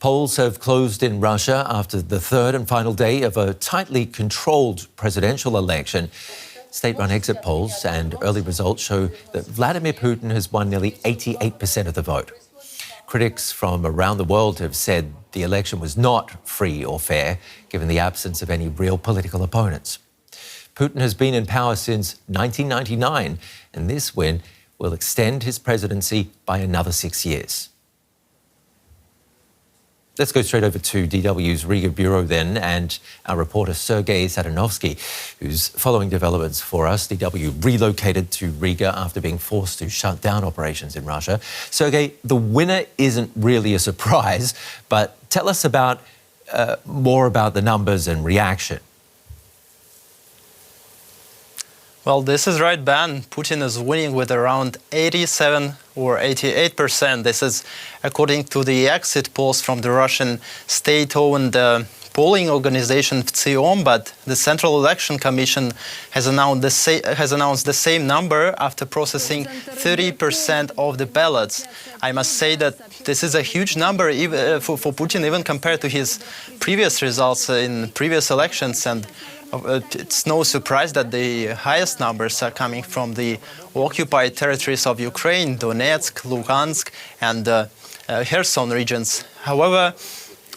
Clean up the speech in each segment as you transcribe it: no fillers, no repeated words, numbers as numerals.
Polls have closed in Russia after the third and final day of a tightly controlled presidential election. State-run exit polls and early results show that Vladimir Putin has won nearly 88% of the vote. Critics from around the world have said the election was not free or fair, given the absence of any real political opponents. Putin has been in power since 1999, and this win will extend his presidency by another 6 years. Let's go straight over to DW's Riga bureau then, and our reporter Sergei Satanovskii, who's following developments for us. DW relocated to Riga after being forced to shut down operations in Russia. Sergei, the winner isn't really a surprise, but tell us about more about the numbers and reaction. Well, this is right, Ben. Putin is winning with around 87 or 88%. This is according to the exit polls from the Russian state-owned polling organization VTSIOM, but the Central Election Commission has announced the same number after processing 30% of the ballots. I must say that this is a huge number for Putin, even compared to his previous results in previous elections, and it's no surprise that the highest numbers are coming from the occupied territories of Ukraine, Donetsk, Luhansk, and Kherson regions. However,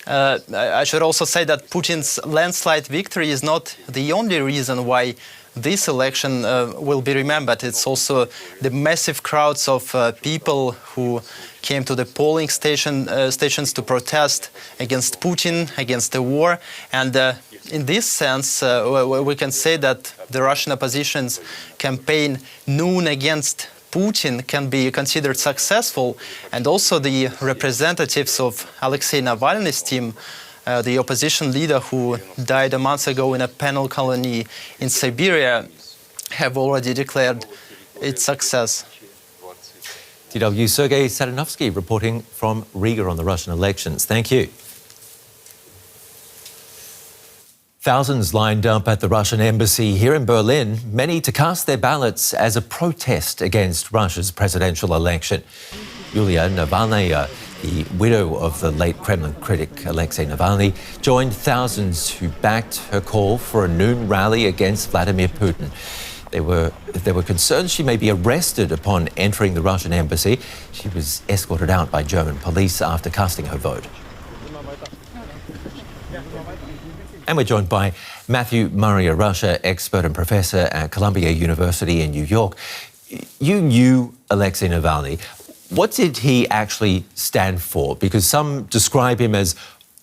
I should also say that Putin's landslide victory is not the only reason why this election will be remembered. It's also the massive crowds of people who came to the polling stations to protest against Putin, against the war. And in this sense, we can say that the Russian opposition's campaign Noon against Putin can be considered successful. And also the representatives of Alexei Navalny's team, the opposition leader who died a month ago in a penal colony in Siberia, have already declared its success. DW Sergei Satanovskii reporting from Riga on the Russian elections. Thank you. Thousands lined up at the Russian embassy here in Berlin, many to cast their ballots as a protest against Russia's presidential election. Yulia Navalnaya, the widow of the late Kremlin critic Alexei Navalny, joined thousands who backed her call for a noon rally against Vladimir Putin. There were concerns she may be arrested upon entering the Russian embassy. She was escorted out by German police after casting her vote. And we're joined by Matthew Murray, a Russia expert and professor at Columbia University in New York. You knew Alexei Navalny. What did he actually stand for? Because some describe him as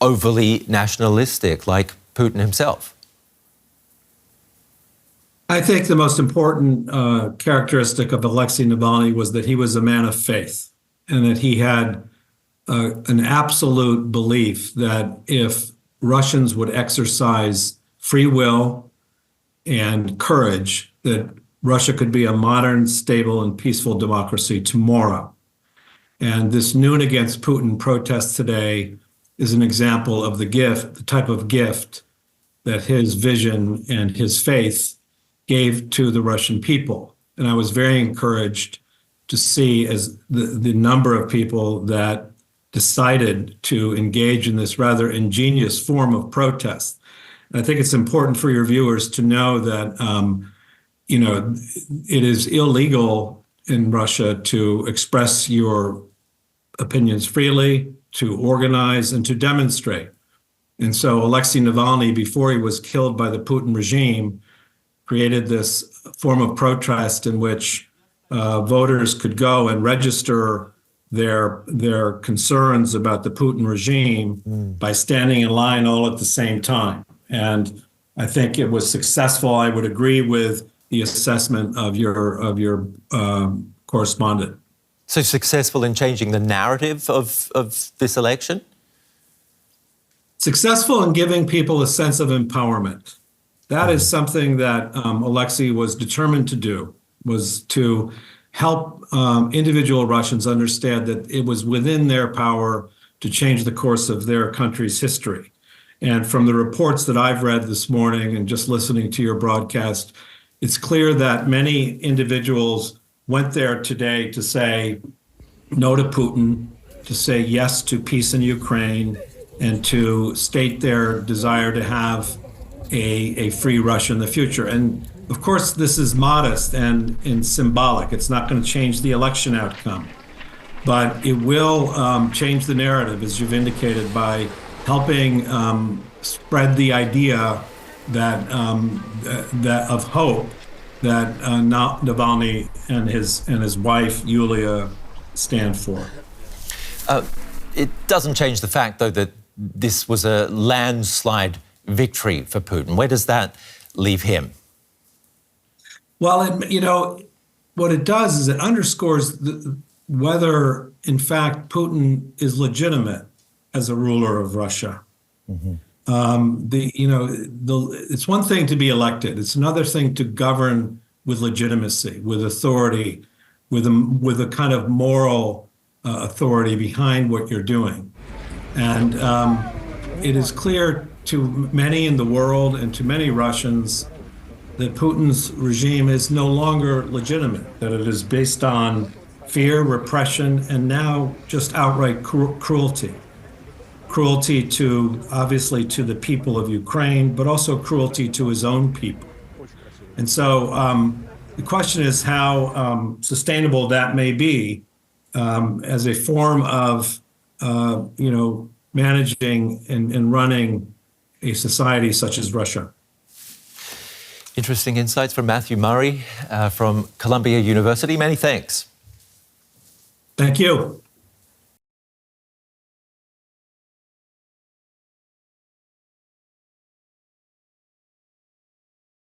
overly nationalistic, like Putin himself. I think the most important characteristic of Alexei Navalny was that he was a man of faith, and that he had an absolute belief that if Russians would exercise free will and courage, that Russia could be a modern, stable, and peaceful democracy tomorrow. And this Noon Against Putin protest today is an example of the gift, the type of gift that his vision and his faith gave to the Russian people. And I was very encouraged to see as the number of people that decided to engage in this rather ingenious form of protest. And I think it's important for your viewers to know that, it is illegal in Russia to express your opinions freely, to organize, and to demonstrate. And so Alexei Navalny, before he was killed by the Putin regime, created this form of protest in which voters could go and register their concerns about the Putin regime by standing in line all at the same time. And I think it was successful. I would agree with the assessment of your correspondent. So successful in changing the narrative of this election? Successful in giving people a sense of empowerment. That is something that Alexei was determined to do, was to help individual Russians understand that it was within their power to change the course of their country's history. And from the reports that I've read this morning and just listening to your broadcast, it's clear that many individuals went there today to say no to Putin, to say yes to peace in Ukraine, and to state their desire to have a free Russia in the future. And of course, this is modest and symbolic. It's not going to change the election outcome, but it will change the narrative, as you've indicated, by helping spread the idea that that of hope that Navalny and his wife Yulia stand for. It doesn't change the fact, though, that this was a landslide victory for Putin. Where does that leave him? Well, what it does is it underscores whether, in fact, Putin is legitimate as a ruler of Russia. Mm-hmm. It's one thing to be elected. It's another thing to govern with legitimacy, with authority, with a kind of moral authority behind what you're doing. And it is clear to many in the world and to many Russians that Putin's regime is no longer legitimate, that it is based on fear, repression, and now just outright cruelty. Cruelty obviously to the people of Ukraine, but also cruelty to his own people. And so the question is how sustainable that may be as a form of, managing and running a society such as Russia. Interesting insights from Matthew Murray from Columbia University. Many thanks. Thank you.